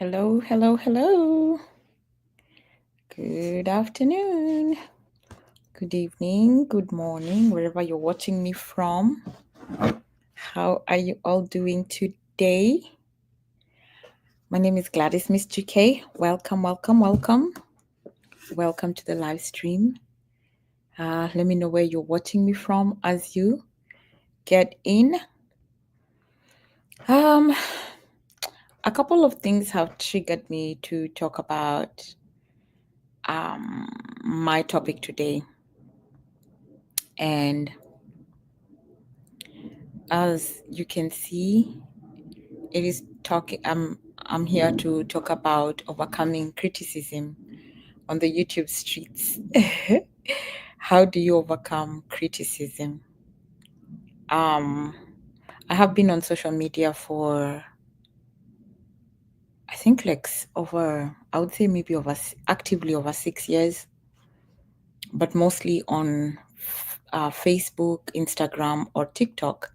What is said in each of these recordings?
Hello, hello, hello. Good afternoon, good evening, good morning, wherever you're watching me from. How are you all doing today? My name is Gladys Miss GK. Welcome, welcome, welcome. Welcome to the live stream. Let me know where you're watching me from as you get in. Um, a couple of things have triggered me to talk about my topic today. And as you can see, it is talking. I'm here to talk about overcoming criticism on the YouTube streets. How do you overcome criticism? I have been on social media for, I think, like I would say maybe actively over 6 years, but mostly on Facebook, Instagram, or TikTok.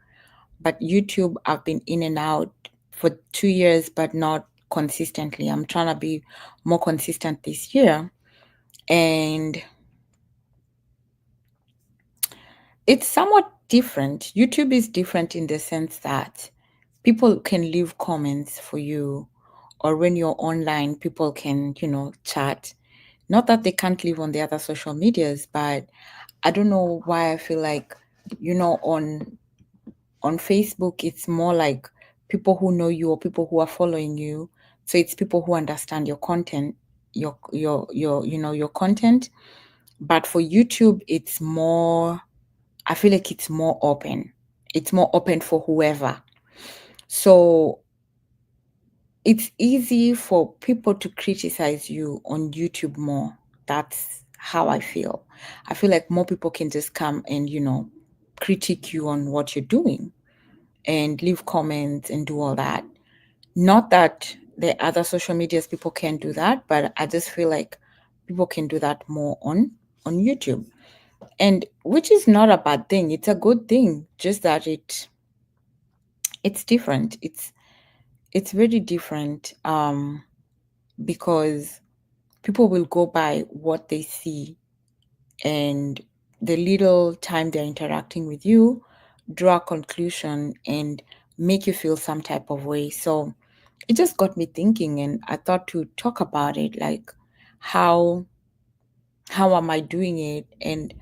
But YouTube, I've been in and out for 2 years, but not consistently. I'm trying to be more consistent this year. And it's somewhat different. YouTube is different in the sense that people can leave comments for you, or when you're online, people can, chat. Not that they can't live on the other social medias, but I don't know why I feel like, on Facebook, it's more like people who know you or people who are following you. So it's people who understand your content, your content. But for YouTube, it's more, I feel like it's more open. It's more open for whoever. So it's easy for people to criticize you on YouTube more. That's how I feel. I feel like more people can just come and, critique you on what you're doing and leave comments and do all that. Not that the other social medias people can do that, but I just feel like people can do that more on YouTube. And which is not a bad thing. It's a good thing. Just that it's different. It's very different because people will go by what they see, and the little time they're interacting with you, draw a conclusion and make you feel some type of way. So it just got me thinking, and I thought to talk about it, like how am I doing it, and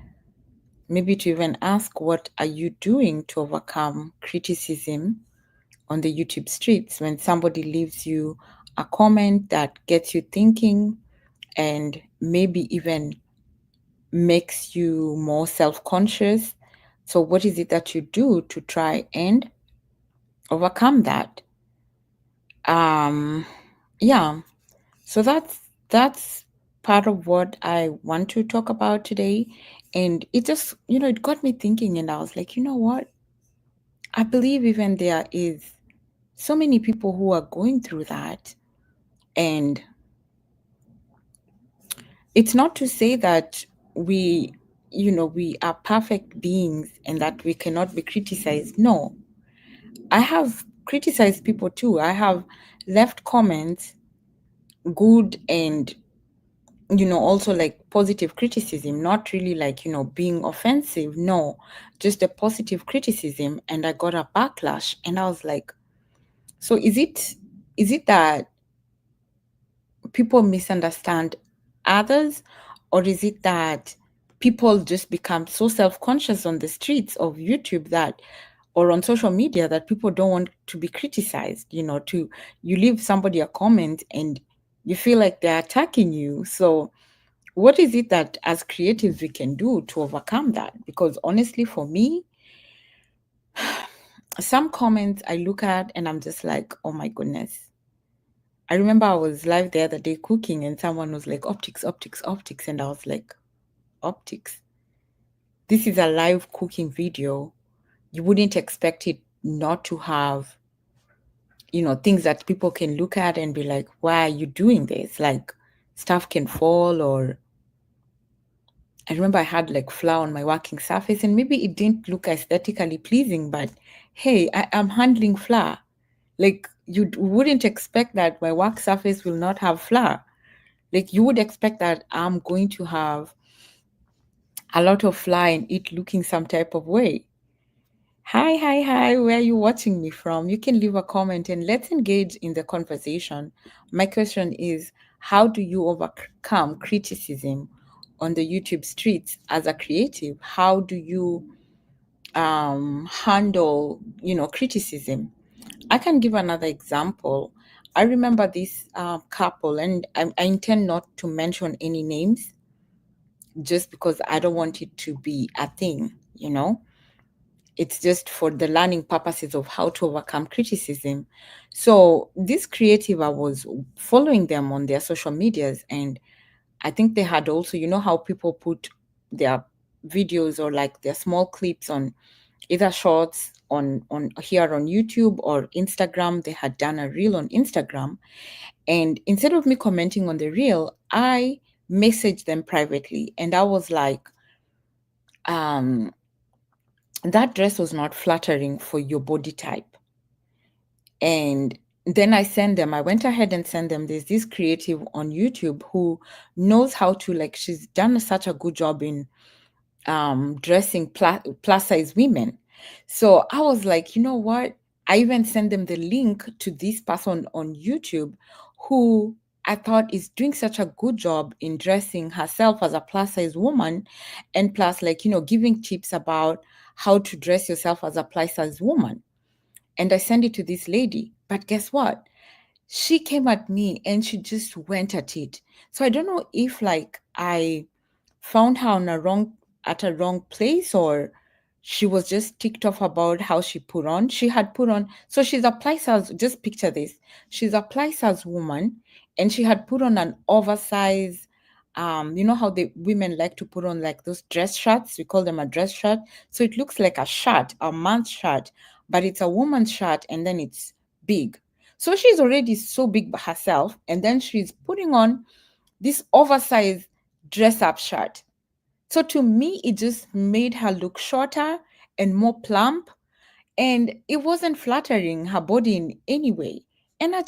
maybe to even ask, what are you doing to overcome criticism on the YouTube streets when somebody leaves you a comment that gets you thinking and maybe even makes you more self-conscious. So what is it that you do to try and overcome that? Yeah. So that's part of what I want to talk about today. And it just, it got me thinking, and I was like, you know what? I believe even there is so many people who are going through that. And it's not to say that we are perfect beings and that we cannot be criticized. No, I have criticized people too. I have left comments, good and also like positive criticism, not really like being offensive. No, just a positive criticism, and I got a backlash, and I was like, so is it that people misunderstand others, or is it that people just become so self-conscious on the streets of YouTube that, or on social media, that people don't want to be criticized, to you leave somebody a comment and you feel like they're attacking you. So what is it that as creatives we can do to overcome that? Because honestly, for me, some comments I look at and I'm just like, oh my goodness. I remember I was live the other day cooking and someone was like, optics, optics, optics. And I was like, optics? This is a live cooking video. You wouldn't expect it not to have, things that people can look at and be like, why are you doing this? Like stuff can fall, or I remember I had like flour on my working surface and maybe it didn't look aesthetically pleasing, but hey, I'm handling flour. Like, wouldn't expect that my work surface will not have flour. Like you would expect that I'm going to have a lot of flour and it looking some type of way. Hi, hi, hi. Where are you watching me from? You can leave a comment and let's engage in the conversation. My question is, how do you overcome criticism on the YouTube streets as a creative? How do you handle, criticism? I can give another example. I remember this couple, and I intend not to mention any names just because I don't want it to be a thing, it's just for the learning purposes of how to overcome criticism. So this creative, I was following them on their social medias, and I think they had also, how people put their videos or like their small clips on either shorts on here on YouTube or Instagram. They had done a reel on Instagram, and instead of me commenting on the reel, I messaged them privately, and I was like, um that dress was not flattering for your body type. And then I went ahead and sent them, there's this creative on YouTube who knows how to, like, she's done such a good job in dressing plus size women. So I was like, you know what? I even sent them the link to this person on YouTube who I thought is doing such a good job in dressing herself as a plus size woman, and plus, like, giving tips about how to dress yourself as a plus size woman. And I sent it to this lady. But guess what? She came at me and she just went at it. So I don't know if, like, I found her on at a wrong place, or she was just ticked off about how she had put on, so she's a plus size, just picture this, she's a plus size woman, and she had put on an oversized, you know how the women like to put on like those dress shirts, we call them a dress shirt. So it looks like a shirt, a man's shirt, but it's a woman's shirt, and then it's big. So she's already so big by herself, and then she's putting on this oversized dress up shirt. So to me, it just made her look shorter and more plump, and it wasn't flattering her body in any way. And I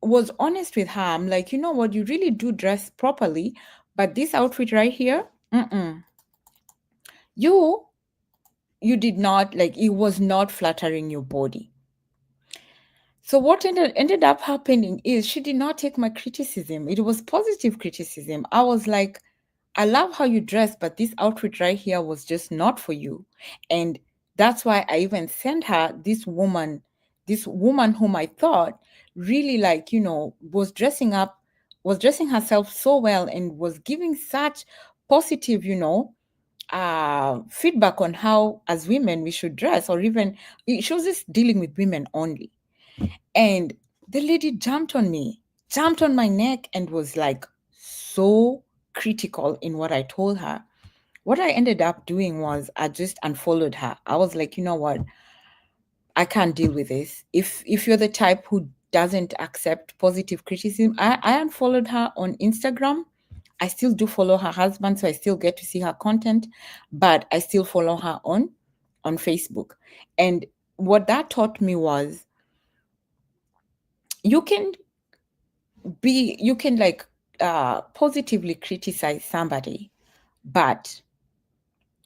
was honest with her. I'm like, you know what, you really do dress properly, but this outfit right here, you you did not, like, it was not flattering your body. So what ended up happening is she did not take my criticism. It was positive criticism. I was like, I love how you dress, but this outfit right here was just not for you. And that's why I even sent her this woman whom I thought really, like, was dressing herself so well and was giving such positive, feedback on how as women we should dress, or even she was just dealing with women only. And the lady jumped on my neck, and was like so critical in what I told her. What I ended up doing was I just unfollowed her. I was like, you know what? I can't deal with this. If you're the type who doesn't accept positive criticism, I unfollowed her on Instagram. I still do follow her husband, so I still get to see her content, but I still follow her on Facebook. And what that taught me was you can you can, like, positively criticize somebody, but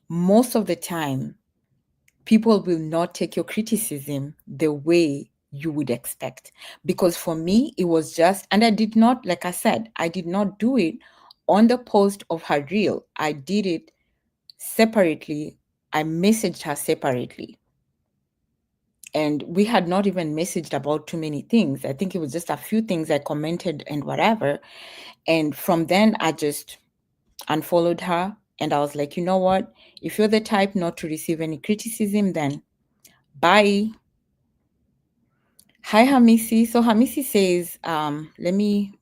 most of the time people will not take your criticism the way you would expect. Because for me, it was just, and I did not, like I said, I did not do it on the post of her reel. I did it separately. I messaged her separately. And we had not even messaged about too many things. I think it was just a few things I commented and whatever. And from then, I just unfollowed her. And I was like, you know what? If you're the type not to receive any criticism, then bye. Hi, Hamisi. So Hamisi says, let me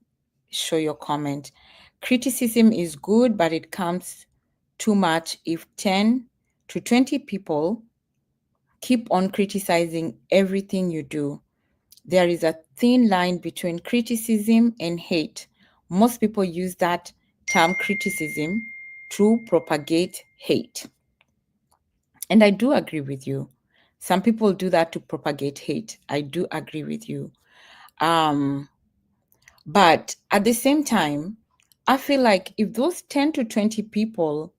show your comment. Criticism is good, but it comes too much if 10 to 20 people keep on criticizing everything you do. There is a thin line between criticism and hate. Most people use that term criticism to propagate hate. And I do agree with you. Some people do that to propagate hate. I do agree with you. Um, but at the same time, I feel like if those 10 to 20 people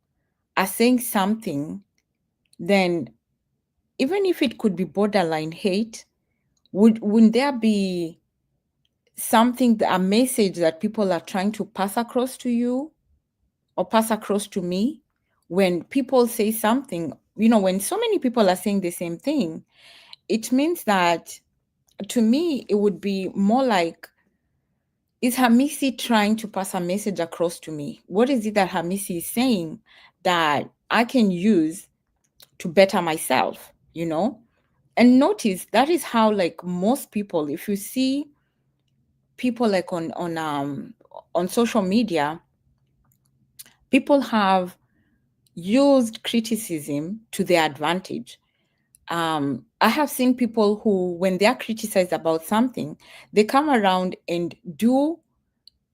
are saying something, then even if it could be borderline hate, wouldn't there be something, a message that people are trying to pass across to you or pass across to me? When people say something, when so many people are saying the same thing, it means that, to me, it would be more like, is Hamisi trying to pass a message across to me? What is it that Hamisi is saying that I can use to better myself, And notice that is how, like, most people, if you see people like on social media, people have used criticism to their advantage. I have seen people who, when they are criticized about something, they come around and do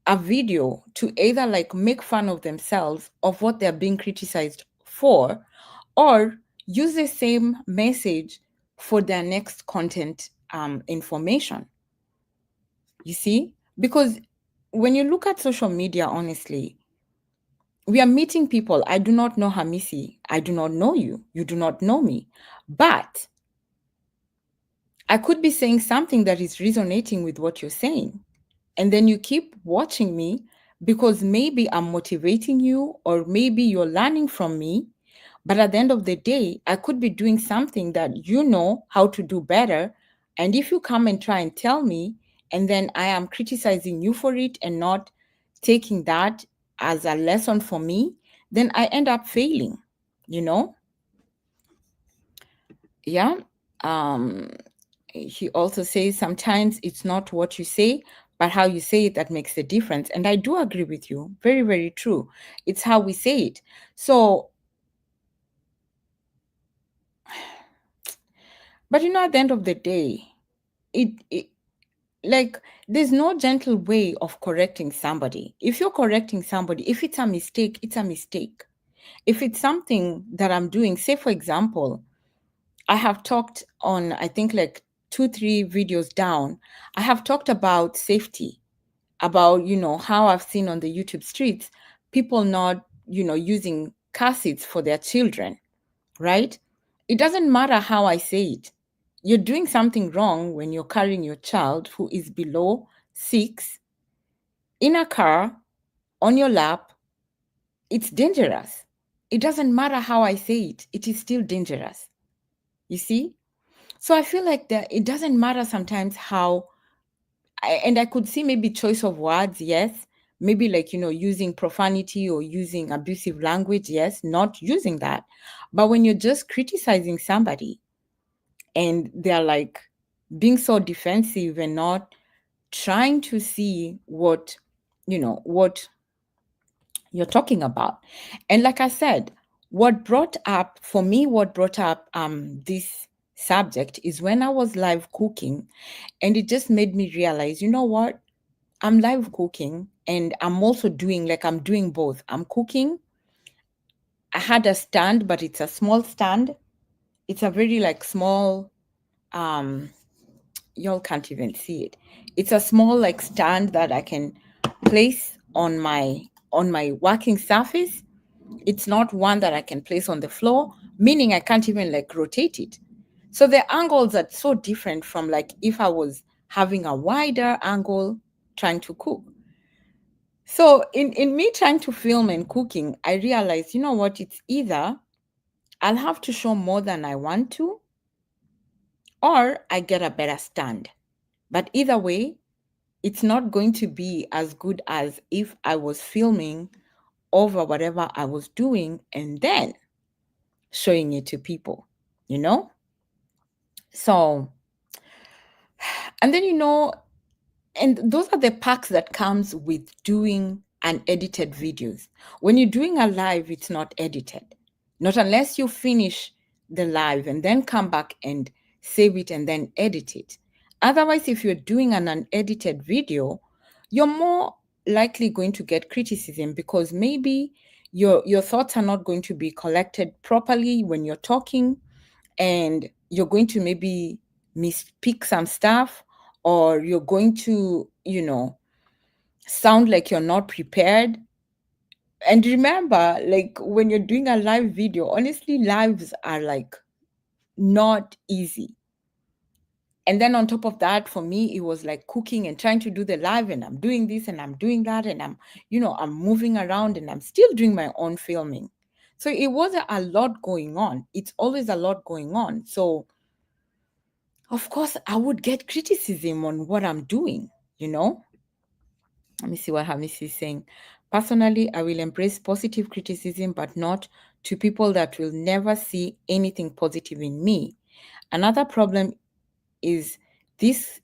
a video to either like make fun of themselves of what they're being criticized for, or use the same message for their next content information. You see? Because when you look at social media, honestly, we are meeting people. I do not know Hamisi. I do not know you. You do not know me. But I could be saying something that is resonating with what you're saying. And then you keep watching me because maybe I'm motivating you or maybe you're learning from me. But at the end of the day, I could be doing something that you know how to do better. And if you come and try and tell me, and then I am criticizing you for it and not taking that as a lesson for me, then I end up failing, you know? Yeah. Um, he also says sometimes it's not what you say, but how you say it that makes the difference. And I do agree with you. Very, very true. It's how we say it. So, but at the end of the day, it like, there's no gentle way of correcting somebody. If you're correcting somebody, if it's a mistake, it's a mistake. If it's something that I'm doing, say for example, I have talked on, I think, like 2, 3 videos down, I have talked about safety, about, how I've seen on the YouTube streets, people not, using car seats for their children, right? It doesn't matter how I say it. You're doing something wrong when you're carrying your child who is below 6 in a car on your lap. It's dangerous. It doesn't matter how I say it, it is still dangerous. You see? So I feel like that it doesn't matter sometimes how, and I could see maybe choice of words, yes. Maybe like, using profanity or using abusive language, yes, not using that. But when you're just criticizing somebody and they're like being so defensive and not trying to see what you're talking about. And like I said, what brought up this subject is when I was live cooking, and it just made me realize, you know what? I'm live cooking and I'm also I'm doing both. I'm cooking. I had a stand, but it's a small stand. It's a very like small, um, y'all can't even see it. It's a small like stand that I can place on my working surface. It's not one that I can place on the floor, meaning I can't even like rotate it. So the angles are so different from like if I was having a wider angle trying to cook. So in me trying to film and cooking, I realized, you know what, it's either I'll have to show more than I want to, or I get a better stand. But either way, it's not going to be as good as if I was filming over whatever I was doing and then showing it to people, you know? So, and then, and those are the perks that comes with doing unedited videos. When you're doing a live, it's not edited. Not unless you finish the live and then come back and save it and then edit it. Otherwise, if you're doing an unedited video, you're more likely going to get criticism because maybe your thoughts are not going to be collected properly when you're talking, and you're going to maybe misspeak some stuff, or you're going to, sound like you're not prepared. And remember, like when you're doing a live video, honestly, lives are like not easy. And then on top of that, for me, it was like cooking and trying to do the live, and I'm doing this and I'm doing that, and I'm moving around, and I'm still doing my own filming. So it was a lot going on. It's always a lot going on. So of course I would get criticism on what I'm doing, you know? Let me see what Hamis is saying. Personally, I will embrace positive criticism, but not to people that will never see anything positive in me. Another problem is this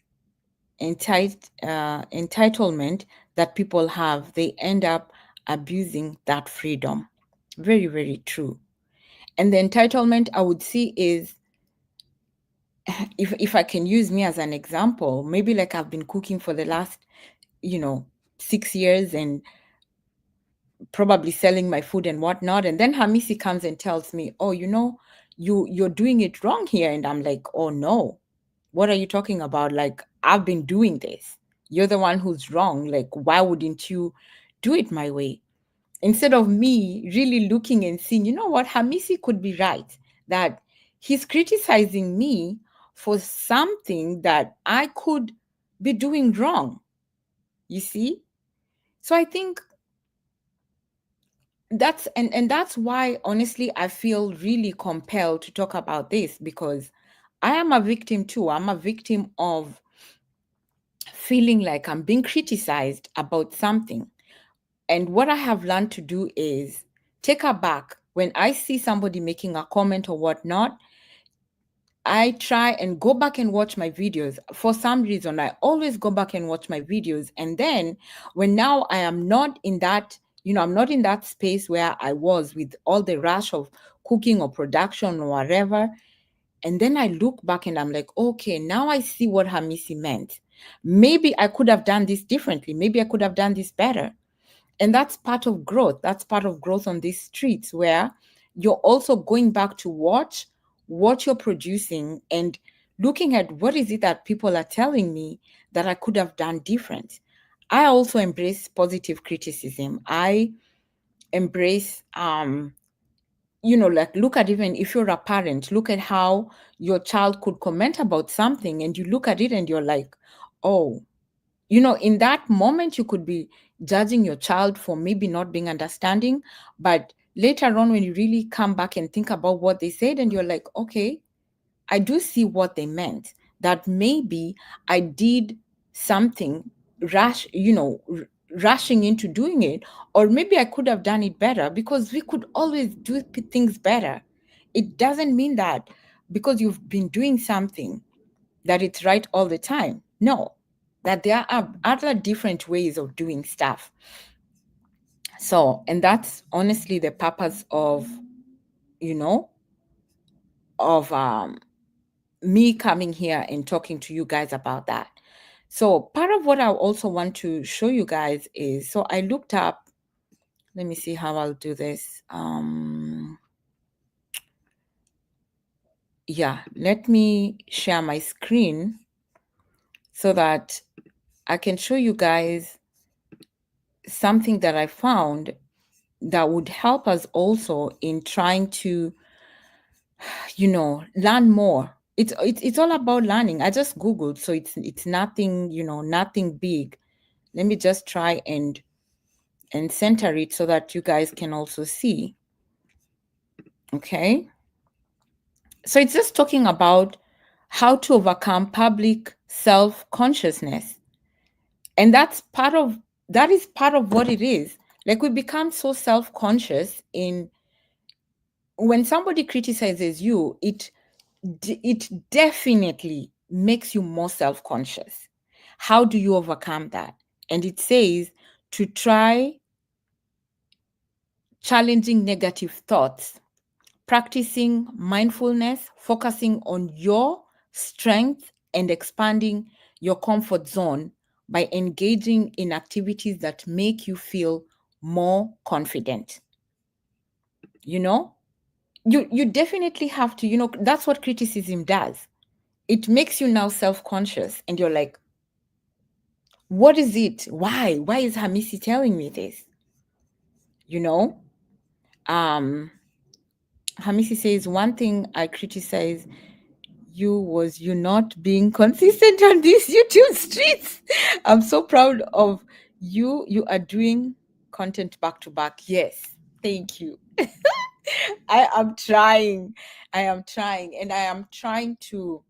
entitlement that people have. They end up abusing that freedom. Very, very true. And the entitlement I would see is, if I can use me as an example, maybe like I've been cooking for the last, 6 years, and probably selling my food and whatnot. And then Hamisi comes and tells me, "Oh, you're doing it wrong here." And I'm like, "Oh no, what are you talking about? Like, I've been doing this. You're the one who's wrong. Like, why wouldn't you do it my way?" Instead of me really looking and seeing, you know what, Hamisi could be right, that he's criticizing me for something that I could be doing wrong. You see? So I think that's why, honestly, I feel really compelled to talk about this, because I am a victim too. I'm a victim of feeling like I'm being criticized about something. And what I have learned to do is take a back. When I see somebody making a comment or whatnot, I try and go back and watch my videos. For some reason, I always go back and watch my videos. And then when now I am not in that, I'm not in that space where I was with all the rush of cooking or production or whatever. And then I look back and I'm like, okay, now I see what Hamisi meant. Maybe I could have done this differently. Maybe I could have done this better. And that's part of growth. That's part of growth on these streets, where you're also going back to watch what you're producing and looking at what is it that people are telling me that I could have done different. I also embrace positive criticism. I embrace like, look at, even if you're a parent, look at how your child could comment about something, and you look at it and you're like, oh, in that moment, you could be judging your child for maybe not being understanding. But later on, when you really come back and think about what they said, and you're like, okay, I do see what they meant. That maybe I did something rash, rushing into doing it, or maybe I could have done it better, because we could always do things better. It doesn't mean that because you've been doing something that it's right all the time. No, that there are other different ways of doing stuff. So, and that's honestly the purpose of, you know, of me coming here and talking to you guys about that. So, part of what I also want to show you guys is, so I looked up, let me see how I'll do this. Yeah, let me share my screen so that I can show you guys something that I found that would help us also in trying to, learn more. It's all about learning. I just Googled, so it's nothing, nothing big. Let me just try and center it so that you guys can also see. Okay. So it's just talking about how to overcome public self-consciousness. And that is part of what it is. Like, we become so self-conscious in when somebody criticizes you, it definitely makes you more self-conscious. How do you overcome that? And it says to try challenging negative thoughts, practicing mindfulness, focusing on your strength, and expanding your comfort zone by engaging in activities that make you feel more confident. You know, you definitely have to, that's what criticism does. It makes you now self-conscious, and you're like, what is it? Why is Hamisi telling me this? You know? Um, Hamisi says, one thing I criticize you was you not being consistent on these YouTube streets. I'm so proud of you. You are doing content back to back. Yes. Thank you. I am trying. I am trying. And I am trying to,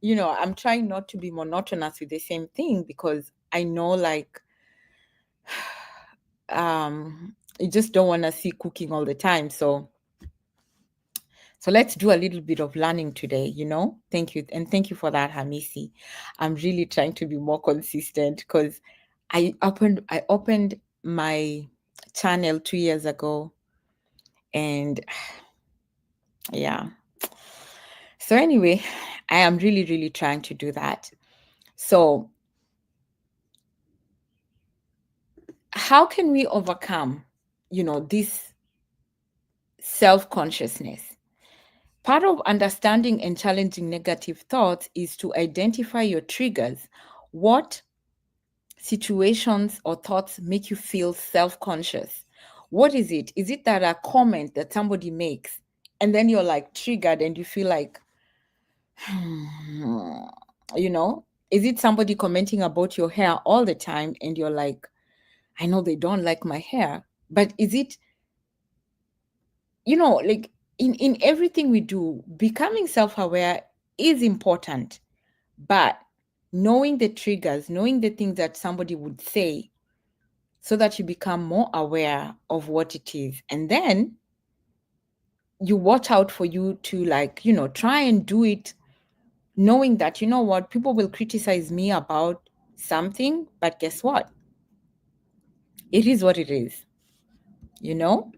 I'm trying not to be monotonous with the same thing, because I know, like, you just don't want to see cooking all the time. So let's do a little bit of learning today, Thank you. And thank you for that, Hamisi. I'm really trying to be more consistent, because I opened my channel 2 years ago, and yeah. So anyway, I am really, really trying to do that. So how can we overcome, this self-consciousness? Part of understanding and challenging negative thoughts is to identify your triggers. What situations or thoughts make you feel self-conscious? What is it? Is it that a comment that somebody makes, and then you're like triggered and you feel like, you know, is it somebody commenting about your hair all the time and you're like, I know they don't like my hair, but is it, like, in everything we do, becoming self-aware is important, but knowing the triggers, knowing the things that somebody would say, so that you become more aware of what it is. And then you watch out for you to, like, try and do it, knowing that, what, people will criticize me about something, but guess what? It is what it is, you know?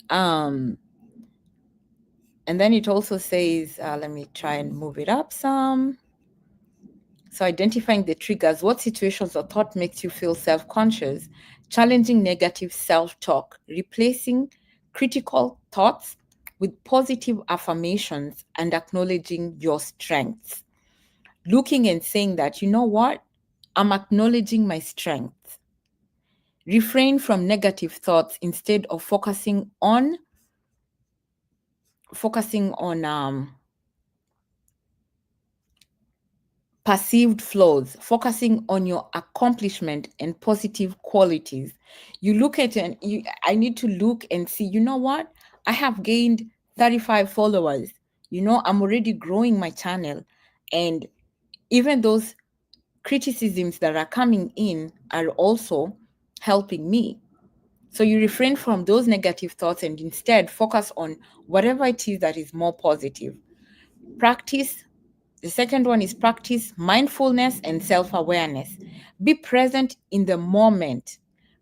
Um, and then it also says, let me try and move it up some. So identifying the triggers, what situations or thought makes you feel self-conscious, challenging negative self-talk, replacing critical thoughts with positive affirmations, and acknowledging your strengths. Looking and saying that, you know what, I'm acknowledging my strengths. Refrain from negative thoughts instead of focusing on perceived flaws, focusing on your accomplishment and positive qualities. You look at and I need to look and see, you know what? I have gained 35 followers. I'm already growing my channel. And even those criticisms that are coming in are also helping me. So you refrain from those negative thoughts and instead focus on whatever it is that is more positive. Practice The second one is practice mindfulness and self-awareness. Be present in the moment.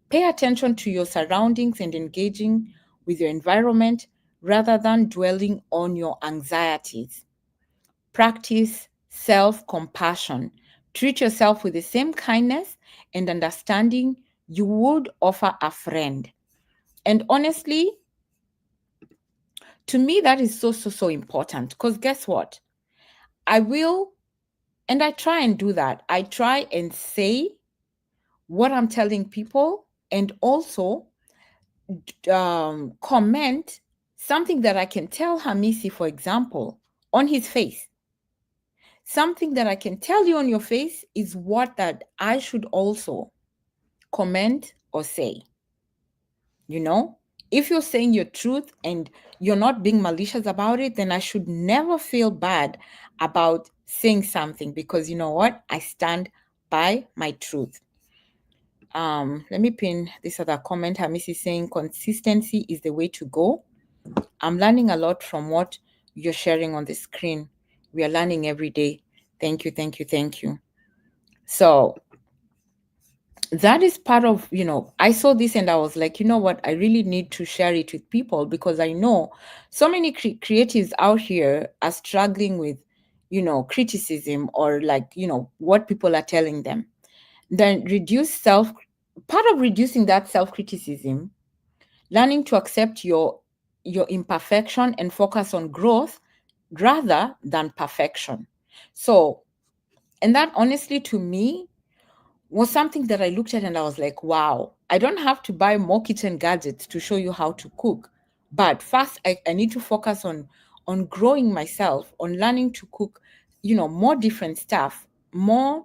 Pay attention to your surroundings and engaging with your environment rather than dwelling on your anxieties. Practice self-compassion. Treat yourself with the same kindness and understanding you would offer a friend. And honestly, to me, that is so, so, so important, because guess what? I will And I try and do that. I try and say what I'm telling people, and also comment something that I can tell Hamisi, for example, on his face. Something that I can tell you on your face is what that I should also comment or say. If you're saying your truth and you're not being malicious about it, then I should never feel bad about saying something, because you know what? I stand by my truth. Let me pin this other comment. Hamis is saying consistency is the way to go. I'm learning a lot from what you're sharing on the screen. We are learning every day. Thank you, thank you, thank you. So that is part of, I saw this and I was like, you know what, I really need to share it with people, because I know so many creatives out here are struggling with, criticism, or like, what people are telling them. Then part of reducing that self-criticism, learning to accept your your imperfection and focus on growth rather than perfection. So, and that honestly to me was something that I looked at and I was like, wow, I don't have to buy more kitchen gadgets to show you how to cook. But first, I need to focus on growing myself, on learning to cook, more different stuff, more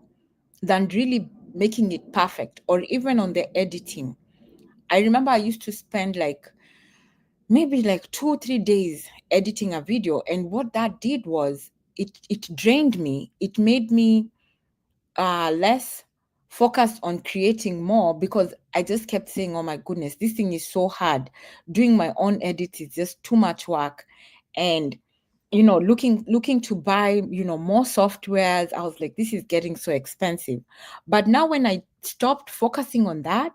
than really making it perfect or even on the editing. I remember I used to spend like maybe like 2 3 days editing a video. And what that did was it drained me. It made me less focused on creating more because I just kept saying, oh my goodness, this thing is so hard. Doing my own edit is just too much work. And looking to buy, more softwares, I was like, this is getting so expensive. But now when I stopped focusing on that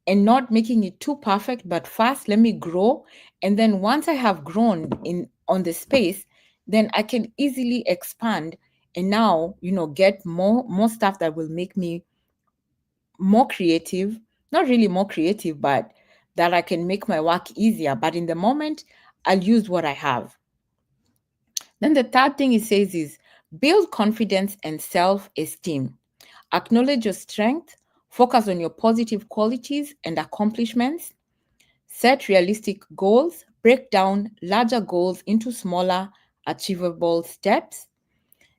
and not making it too perfect, but first let me grow. And then once I have grown in on the space, then I can easily expand and now, get more stuff that will make me more creative. Not really more creative, but that I can make my work easier. But in the moment, I'll use what I have. Then the third thing it says is build confidence and self-esteem. Acknowledge your strength, focus on your positive qualities and accomplishments. Set realistic goals, break down larger goals into smaller, achievable steps.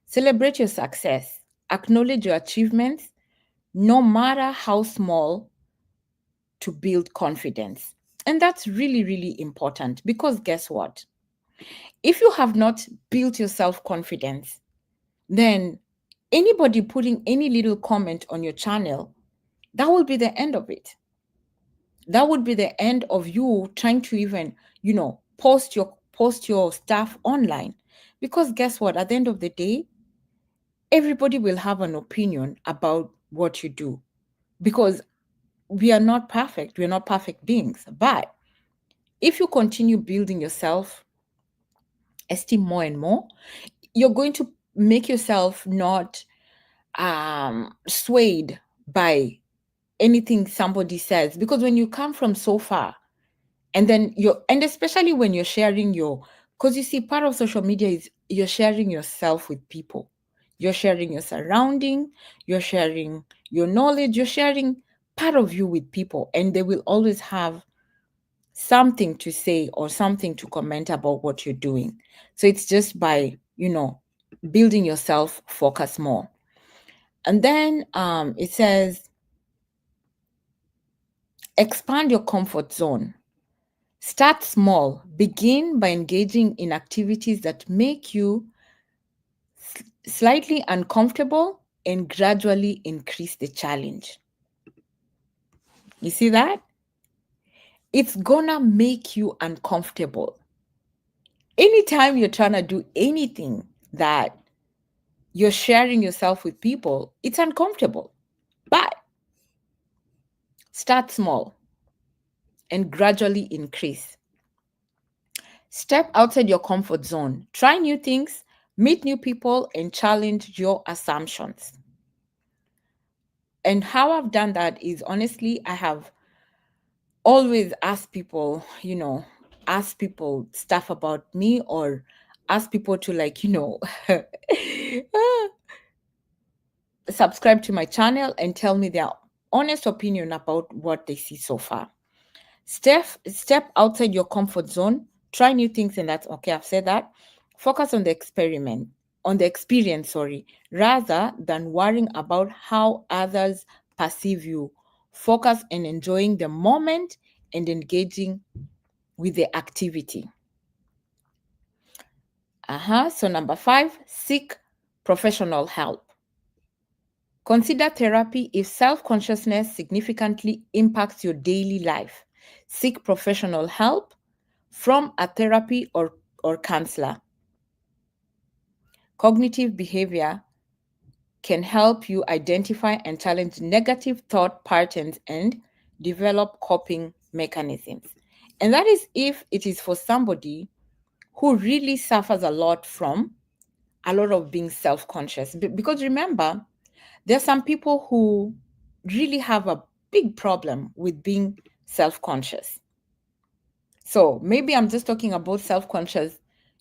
Celebrate your success, acknowledge your achievements, no matter how small, to build confidence. And that's really, really important because guess what? If you have not built your self confidence, then anybody putting any little comment on your channel, that will be the end of it. That would be the end of you trying to even, post your stuff online. Because guess what? At the end of the day, everybody will have an opinion about what you do. Because we are not perfect. We're not perfect beings. But if you continue building yourself esteem more and more, you're going to make yourself not swayed by anything somebody says. Because when you come from so far, and especially when you're sharing because you see, part of social media is you're sharing yourself with people. You're sharing your surrounding, you're sharing your knowledge, you're sharing part of you with people, and they will always have something to say or something to comment about what you're doing. So it's just by, building yourself focus more. And then it says expand your comfort zone. Start small. Begin by engaging in activities that make you slightly uncomfortable and gradually increase the challenge. You see that? It's gonna make you uncomfortable. Anytime you're trying to do anything that you're sharing yourself with people, it's uncomfortable. But start small and gradually increase. Step outside your comfort zone. Try new things, meet new people, and challenge your assumptions. And how I've done that is honestly, I have always asked people, ask people stuff about me or ask people to subscribe to my channel and tell me their honest opinion about what they see so far. Step outside your comfort zone, try new things, and that's okay. I've said that. Focus on the experience, sorry, rather than worrying about how others perceive you. Focus on enjoying the moment and engaging with the activity. So number 5, seek professional help. Consider therapy if self-consciousness significantly impacts your daily life. Seek professional help from a therapy or counselor. Cognitive behavior can help you identify and challenge negative thought patterns and develop coping mechanisms. And that is if it is for somebody who really suffers a lot from a lot of being self-conscious. Because remember, there are some people who really have a big problem with being self-conscious. So maybe I'm just talking about self-conscious,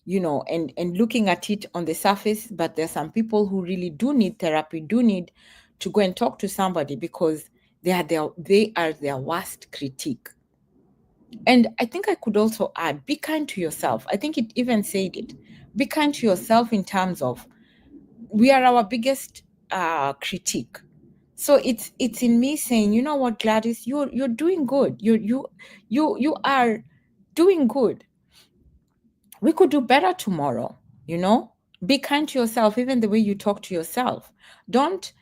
and looking at it on the surface, but there's some people who really do need therapy, do need to go and talk to somebody because they are their worst critique. And I think I could also add, be kind to yourself. I think it even said it. Be kind to yourself in terms of we are our biggest critique. So it's in me saying, you know what, Gladys, you're doing good. You are doing good. We could do better tomorrow, you know? Be kind to yourself, even the way you talk to yourself. Don't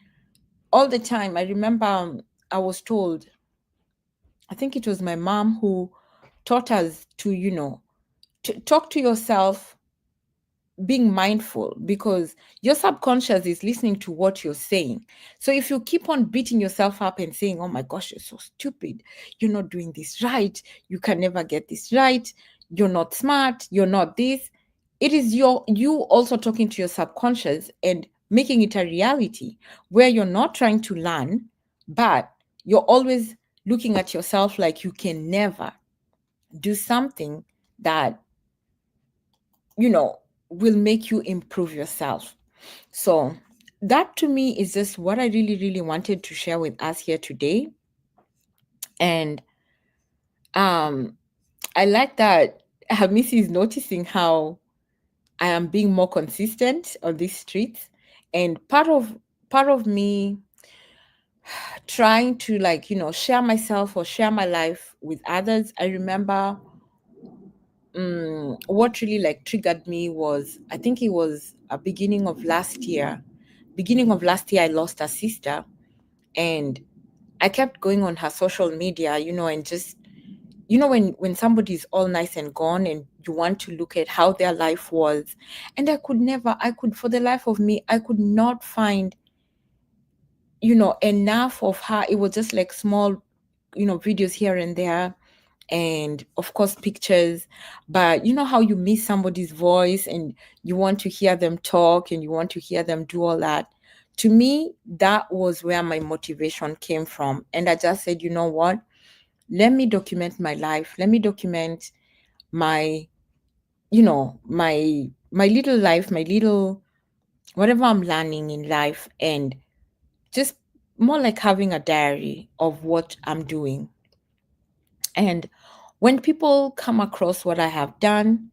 all the time. I remember I was told, I think it was my mom who taught us to, to talk to yourself being mindful, because your subconscious is listening to what you're saying. So if you keep on beating yourself up and saying, oh my gosh, you're so stupid, you're not doing this right, you can never get this right, you're not smart, you're not this, it is you also talking to your subconscious and making it a reality where you're not trying to learn, but you're always looking at yourself like you can never do something that will make you improve yourself. So that to me is just what I really, really wanted to share with us here today. And um, I like that Hamisi is noticing how I am being more consistent on these streets. And part of me trying to share myself or share my life with others. I remember what really triggered me was, I think it was a beginning of last year. Beginning of last year, I lost a sister, and I kept going on her social media, and just when somebody's all nice and gone, and you want to look at how their life was, and I could for the life of me, I could not find enough of her. It was just like small videos here and there, and of course pictures, but you know how you miss somebody's voice and you want to hear them talk and you want to hear them do all that. To me, that was where my motivation came from, and I just said, you know what, let me document my life, let me document my my little life, my little whatever I'm learning in life, and just more like having a diary of what I'm doing. And when people come across what I have done,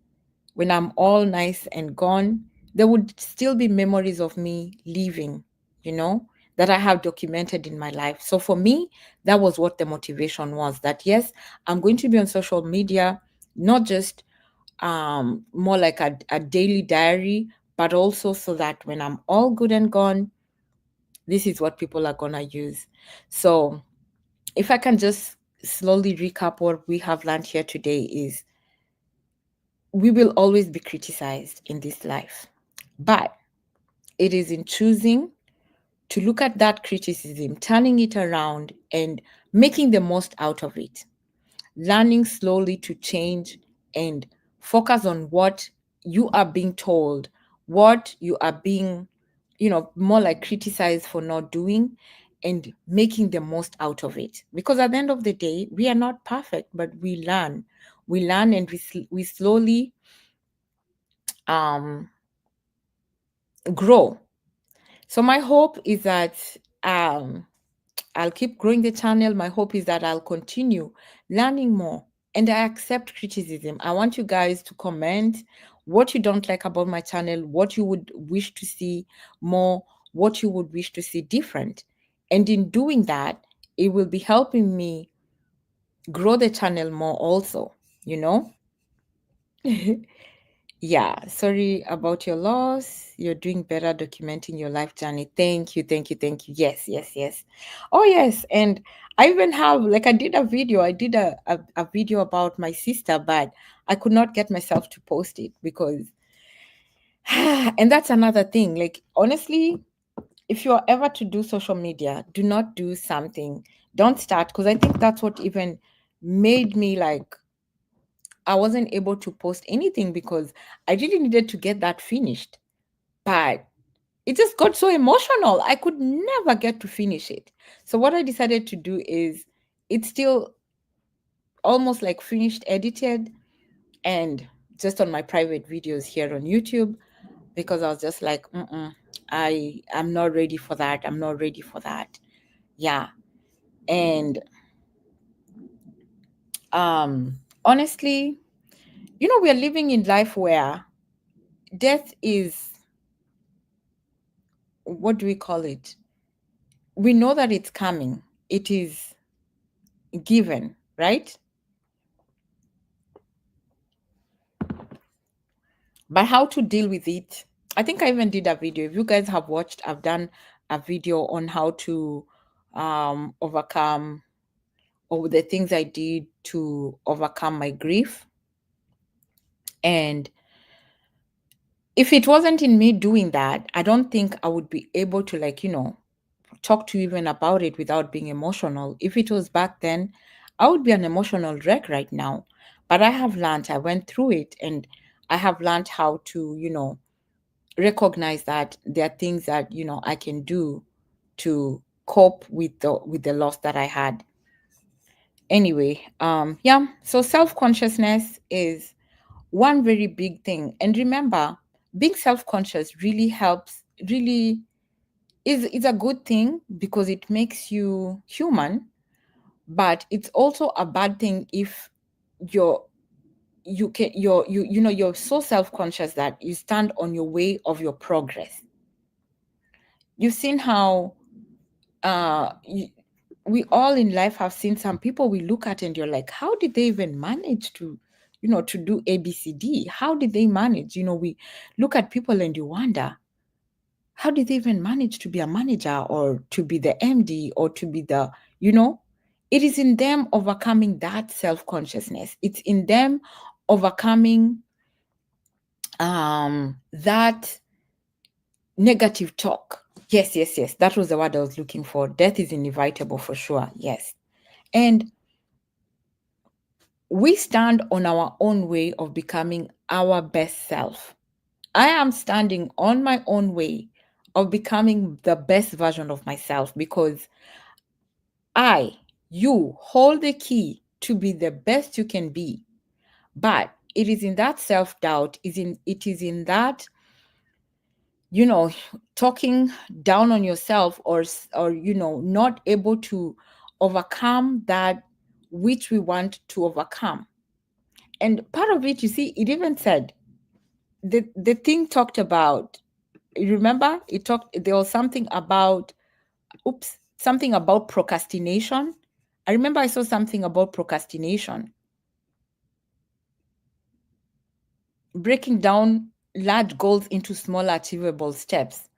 when I'm all nice and gone, there would still be memories of me leaving, that I have documented in my life. So for me, that was what the motivation was, that yes, I'm going to be on social media, not just more like a daily diary, but also so that when I'm all good and gone, this is what people are going to use. So if I can just slowly recap what we have learned here today is, we will always be criticized in this life, but it is in choosing to look at that criticism, turning it around and making the most out of it, learning slowly to change and focus on what you are being told, what you are being, more like criticized for not doing, and making the most out of it. Because at the end of the day, we are not perfect, but we learn. We learn, and we slowly um, grow. So my hope is that um, I'll keep growing the channel. My hope is that I'll continue learning more, and I accept criticism. I want you guys to comment what you don't like about my channel, what you would wish to see more, what you would wish to see different. And in doing that, it will be helping me grow the channel more also, you know? Yeah, sorry about your loss. You're doing better documenting your life journey. Thank you, thank you, thank you. Yes, yes, yes. Oh, yes. And I even have, like, I did a video. I did a video about my sister, but I could not get myself to post it because, and that's another thing. Like, honestly, if you're ever to do social media, do not do something. Don't start, because I think that's what even made me like, I wasn't able to post anything because I really needed to get that finished. But it just got so emotional. I could never get to finish it. So what I decided to do is, it's still almost like finished edited. and just on my private videos here on YouTube, because I was just like, I'm not ready for that. I'm not ready for that. Yeah. And honestly, we are living in life where death is, what do we call it? We know that it's coming. It is given, right? But how to deal with it? I think I even did a video. If you guys have watched, I've done a video on how to overcome, or the things I did to overcome my grief. And if it wasn't in me doing that, I don't think I would be able to, like, talk to you even about it without being emotional. If it was back then, I would be an emotional wreck right now. But I have learned, I went through it, and I have learned how to, recognize that there are things that, I can do to cope with the loss that I had. Anyway, yeah, so self-consciousness is one very big thing. And remember, being self-conscious really helps, really is a good thing because it makes you human, but it's also a bad thing if you're you can you're so self-conscious that you stand on your way of your progress. You've seen how we all in life have seen some people we look at and you're like, how did they even manage to to do ABCD? How did they manage? We look at people and you wonder, how did they even manage to be a manager or to be the MD or to be the, it is in them overcoming that self-consciousness. It's in them overcoming that negative talk. Yes, yes, yes. That was the word I was looking for. Death is inevitable for sure. Yes. And we stand on our own way of becoming our best self. I am standing on my own way of becoming the best version of myself because you hold the key to be the best you can be. But it is in that self-doubt, it is in that, talking down on yourself, or not able to overcome that which we want to overcome. And part of it, you see, it even said, the thing talked about, you remember, there was something about, something about procrastination. I remember I saw something about procrastination, breaking down large goals into small achievable steps,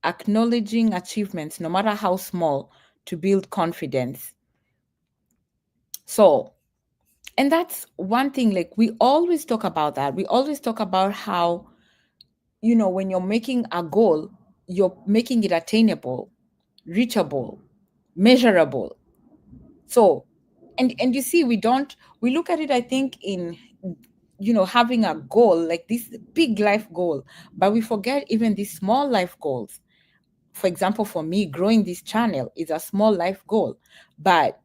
acknowledging achievements, no matter how small, to build confidence. So, and that's one thing, like, we always talk about that. We always talk about how, when you're making a goal, you're making it attainable, reachable, measurable. So, and you see, we look at it, I think, in, having a goal, like this big life goal, but we forget even these small life goals. For example, for me, growing this channel is a small life goal. But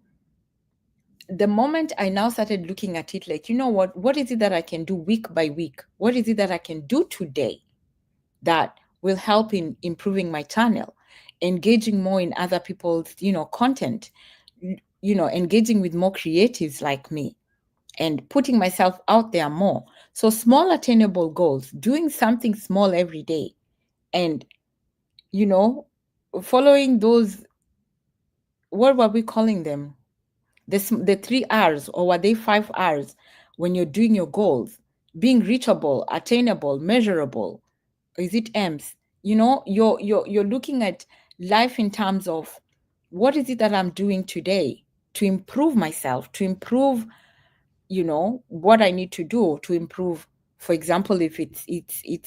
the moment I now started looking at it like, what is it that I can do week by week? What is it that I can do today that will help in improving my channel, engaging more in other people's, content, engaging with more creatives like me, and putting myself out there more. So small attainable goals, doing something small every day, and, following those, what were we calling them? The 3 R's, or were they 5 R's when you're doing your goals? Being reachable, attainable, measurable. Or is it M's? You're looking at life in terms of, what is it that I'm doing today to improve myself, to improve, what I need to do to improve. For example, if it's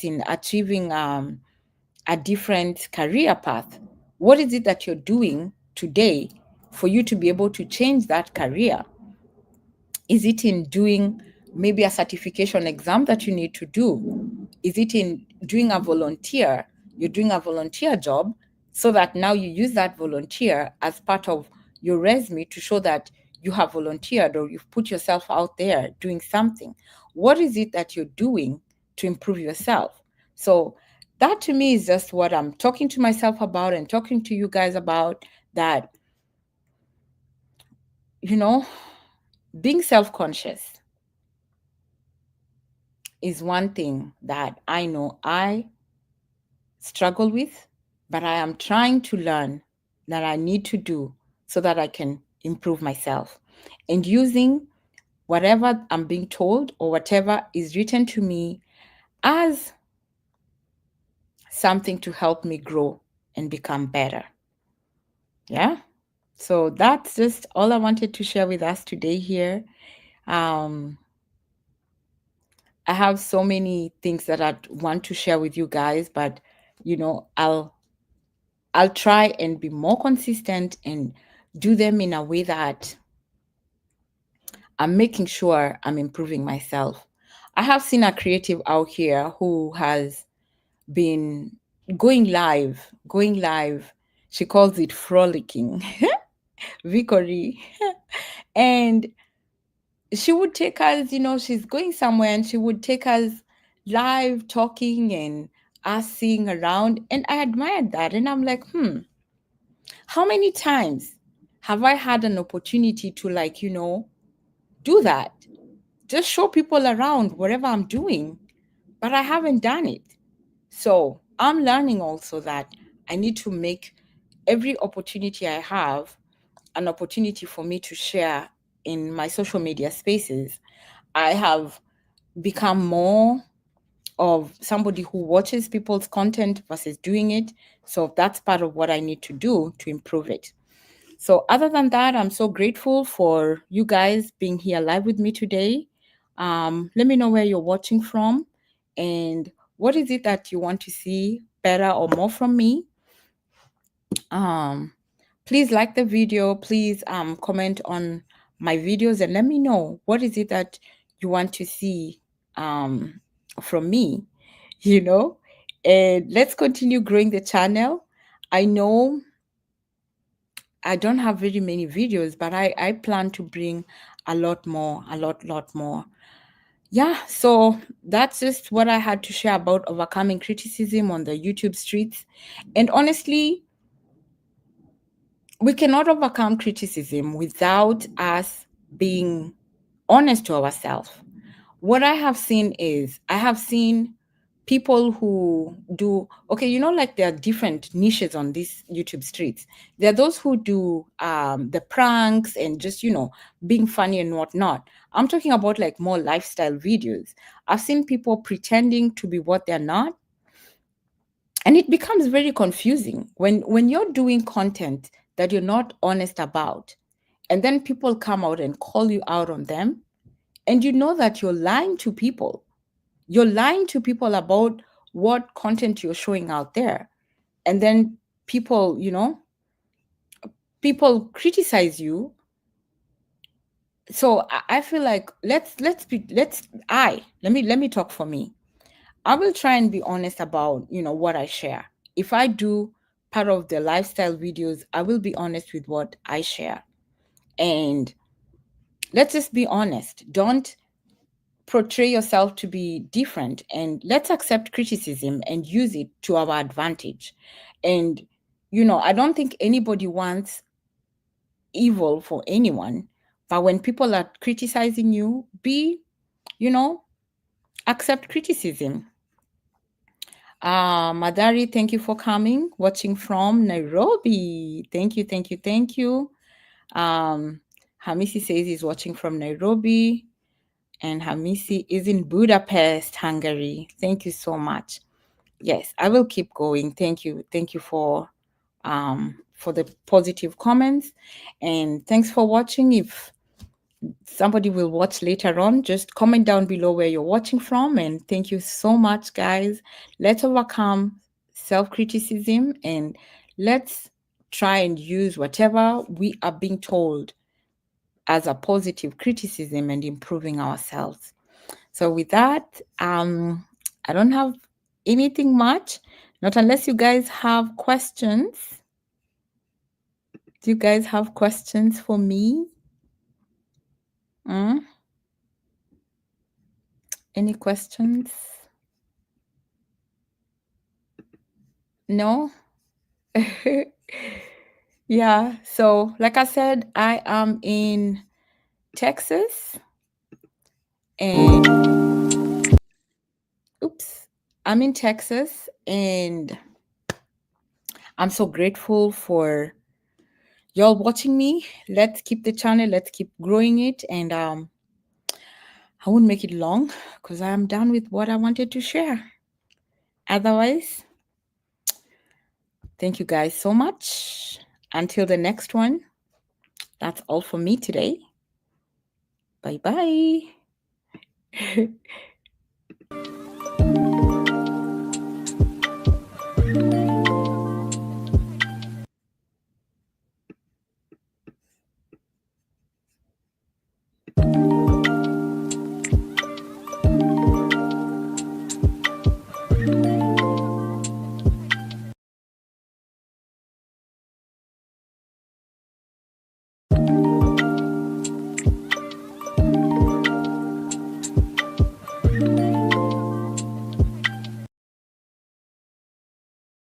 in achieving a different career path, what is it that you're doing today for you to be able to change that career? Is it in doing maybe a certification exam that you need to do? Is it in doing a volunteer? You're doing a volunteer job so that now you use that volunteer as part of your resume to show that you have volunteered or you've put yourself out there doing something. What is it that you're doing to improve yourself? So that to me is just what I'm talking to myself about and talking to you guys about, that, you know, being self-conscious is one thing that I know I struggle with, but I am trying to learn that I need to do so that I can improve myself. And using whatever I'm being told or whatever is written to me as something to help me grow and become better. Yeah. So that's just all I wanted to share with us today here. Um, I have so many things that I want to share with you guys, but I'll try and be more consistent and do them in a way that I'm making sure I'm improving myself. I have seen a creative out here who has been going live. She calls it frolicking, Victory. And she would take us, she's going somewhere and she would take us live talking and us seeing around. And I admired that. And I'm like, how many times have I had an opportunity to, like, do that? Just show people around whatever I'm doing, but I haven't done it. So I'm learning also that I need to make every opportunity I have an opportunity for me to share in my social media spaces. I have become more of somebody who watches people's content versus doing it. So that's part of what I need to do to improve it. So, other than that, I'm so grateful for you guys being here live with me today. Let me know where you're watching from and what is it that you want to see better or more from me. Um, Please like the video. Please comment on my videos and let me know what is it that you want to see um, from me, you know. And let's continue growing the channel. I know I don't have very many videos, but I plan to bring a lot more, lot more. Yeah, so that's just what I had to share about overcoming criticism on the YouTube streets. And honestly, we cannot overcome criticism without us being honest to ourselves. What I have seen is, I have seen people who do, okay, like there are different niches on these YouTube streets. There are those who do the pranks and just, being funny and whatnot. I'm talking about like more lifestyle videos. I've seen people pretending to be what they're not. And it becomes very confusing when you're doing content that you're not honest about, and then people come out and call you out on them, and you know that you're lying to people. You're lying to people about what content you're showing out there. And then people, people criticize you. So I feel like let me talk for me. I will try and be honest about, what I share. If I do part of the lifestyle videos, I will be honest with what I share. And let's just be honest. Don't portray yourself to be different, and let's accept criticism and use it to our advantage. And I don't think anybody wants evil for anyone, but when people are criticizing you, you know accept criticism. Madari, thank you for coming, watching from Nairobi. Thank you, thank you, thank you. Hamisi says he's watching from Nairobi, and Hamisi is in Budapest, Hungary. Thank you so much. Yes, I will keep going. Thank you. Thank you for the positive comments, and thanks for watching. If somebody will watch later on, just comment down below where you're watching from. And thank you so much, guys. Let's overcome self-criticism and let's try and use whatever we are being told as a positive criticism and improving ourselves. So with that, I don't have anything much, not unless you guys have questions. Do you guys have questions for me? Any questions? No? Yeah. So, like I said, I am in Texas, and I'm in Texas, and I'm so grateful for y'all watching me. Let's keep the channel, let's keep growing it, and I won't make it long because I am done with what I wanted to share. Otherwise, thank you guys so much. Until the next one, that's all for me today. Bye bye.